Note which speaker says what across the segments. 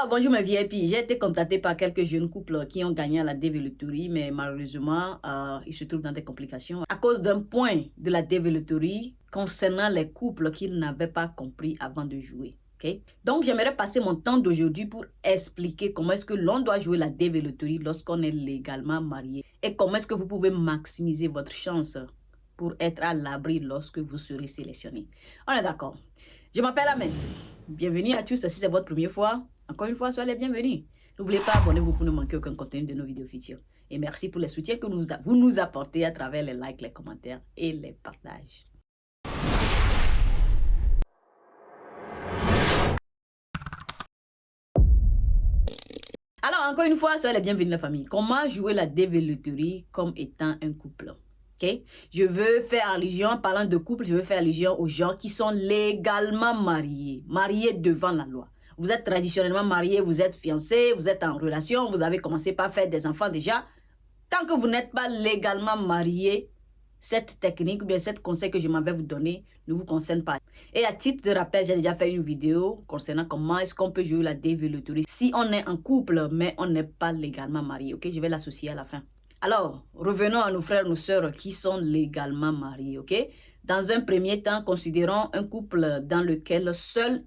Speaker 1: Alors, bonjour mes VIP. J'ai été contactée par quelques jeunes couples qui ont gagné à la dévéloterie, mais malheureusement, ils se trouvent dans des complications à cause d'un point de la dévéloterie concernant les couples qu'ils n'avaient pas compris avant de jouer. Okay? Donc, j'aimerais passer mon temps d'aujourd'hui pour expliquer comment est-ce que l'on doit jouer la dévéloterie lorsqu'on est légalement marié et comment est-ce que vous pouvez maximiser votre chance pour être à l'abri lorsque vous serez sélectionné. On est d'accord. Je m'appelle Amel. Bienvenue à tous. Si c'est votre première fois, encore une fois, soyez les bienvenus. N'oubliez pas, abonnez-vous pour ne manquer aucun contenu de nos vidéos futures. Et merci pour les soutiens que vous nous apportez à travers les likes, les commentaires et les partages. Alors, encore une fois, soyez les bienvenus la famille. Comment jouer la dévéloterie comme étant un couple? Okay? Je veux faire allusion, en parlant de couple, je veux faire allusion aux gens qui sont légalement mariés, mariés devant la loi. Vous êtes traditionnellement mariés, vous êtes fiancés, vous êtes en relation, vous avez commencé par faire des enfants déjà. Tant que vous n'êtes pas légalement marié, cette technique ou bien cet conseil que je m'avais vous donné ne vous concerne pas. Et à titre de rappel, j'ai déjà fait une vidéo concernant comment est-ce qu'on peut jouer la dévéloterie si on est en couple mais on n'est pas légalement marié. Ok, je vais l'associer à la fin. Alors, revenons à nos frères et nos sœurs qui sont légalement mariés, ok? Dans un premier temps, considérons un couple dans lequel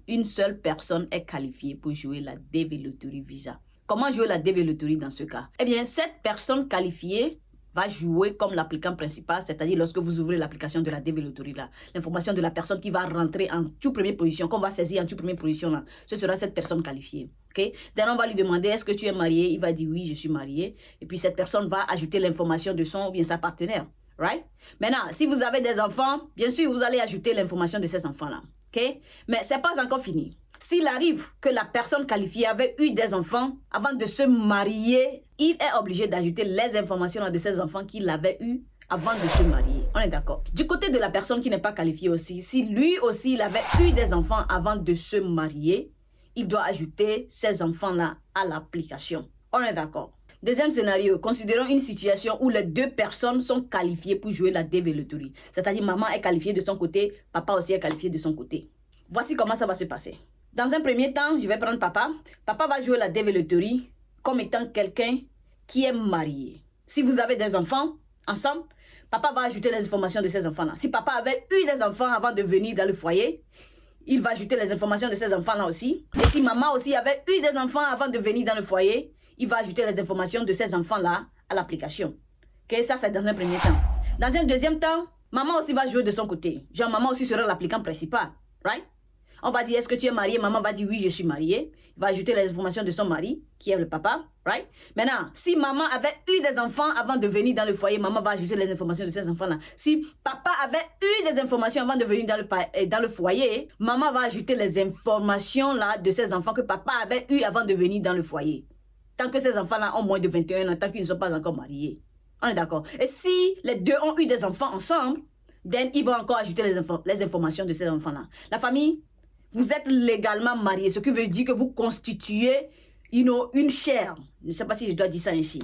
Speaker 1: une seule personne est qualifiée pour jouer la dévéloterie visa. Comment jouer la dévéloterie dans ce cas? Eh bien, cette personne qualifiée va jouer comme l'applicant principal, c'est-à-dire lorsque vous ouvrez l'application de la dévéloterie là, l'information de la personne qui va rentrer en toute première position, qu'on va saisir en toute première position là, ce sera cette personne qualifiée. Okay? D'ailleurs, on va lui demander, est-ce que tu es marié? Il va dire oui, je suis marié. Et puis cette personne va ajouter l'information de son ou bien sa partenaire. Right? Maintenant, si vous avez des enfants, bien sûr, vous allez ajouter l'information de ces enfants-là. Okay? Mais ce n'est pas encore fini. S'il arrive que la personne qualifiée avait eu des enfants avant de se marier, il est obligé d'ajouter les informations de ces enfants qu'il avait eu avant de se marier. On est d'accord. Du côté de la personne qui n'est pas qualifiée aussi, si lui aussi il avait eu des enfants avant de se marier, il doit ajouter ces enfants-là à l'application. On est d'accord. Deuxième scénario, considérons une situation où les deux personnes sont qualifiées pour jouer la dévéloterie. C'est-à-dire maman est qualifiée de son côté, papa aussi est qualifié de son côté. Voici comment ça va se passer. Dans un premier temps, je vais prendre papa. Papa va jouer la dévéloterie comme étant quelqu'un qui est marié. Si vous avez des enfants ensemble, papa va ajouter les informations de ces enfants-là. Si papa avait eu des enfants avant de venir dans le foyer, il va ajouter les informations de ces enfants-là aussi. Et si maman aussi avait eu des enfants avant de venir dans le foyer, il va ajouter les informations de ces enfants-là à l'application. Okay? Ça, c'est dans un premier temps. Dans un deuxième temps, maman aussi va jouer de son côté. Genre, maman aussi sera l'applicant principal. Right? On va dire, est-ce que tu es marié? Maman va dire, oui, je suis mariée. Il va ajouter les informations de son mari, qui est le papa. Right? Maintenant, si maman avait eu des enfants avant de venir dans le foyer, maman va ajouter les informations de ces enfants-là. Si papa avait eu des informations avant de venir dans le foyer, maman va ajouter les informations là de ces enfants que papa avait eu avant de venir dans le foyer. Tant que ces enfants-là ont moins de 21 ans, tant qu'ils ne sont pas encore mariés. On est d'accord. Et si les deux ont eu des enfants ensemble, then ils vont encore ajouter les informations de ces enfants-là. La famille, vous êtes légalement mariés, ce qui veut dire que vous constituez une chair. Je ne sais pas si je dois dire ça ici.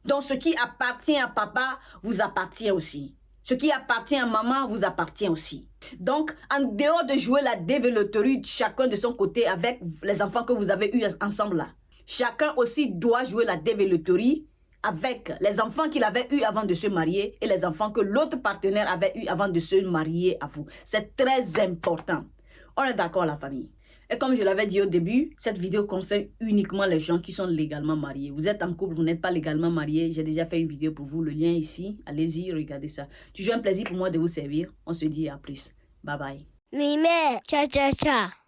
Speaker 1: Donc, ce qui appartient à papa vous appartient aussi. Ce qui appartient à maman vous appartient aussi. Donc, en dehors de jouer la dévéloterie chacun de son côté avec les enfants que vous avez eus ensemble là, chacun aussi doit jouer la dévéloterie avec les enfants qu'il avait eus avant de se marier et les enfants que l'autre partenaire avait eus avant de se marier à vous. C'est très important. On est d'accord, la famille. Et comme je l'avais dit au début, cette vidéo concerne uniquement les gens qui sont légalement mariés. Vous êtes en couple, vous n'êtes pas légalement marié. J'ai déjà fait une vidéo pour vous, le lien ici. Allez-y, regardez ça. Toujours un plaisir pour moi de vous servir. On se dit à plus. Bye bye.
Speaker 2: Mime, cha cha cha.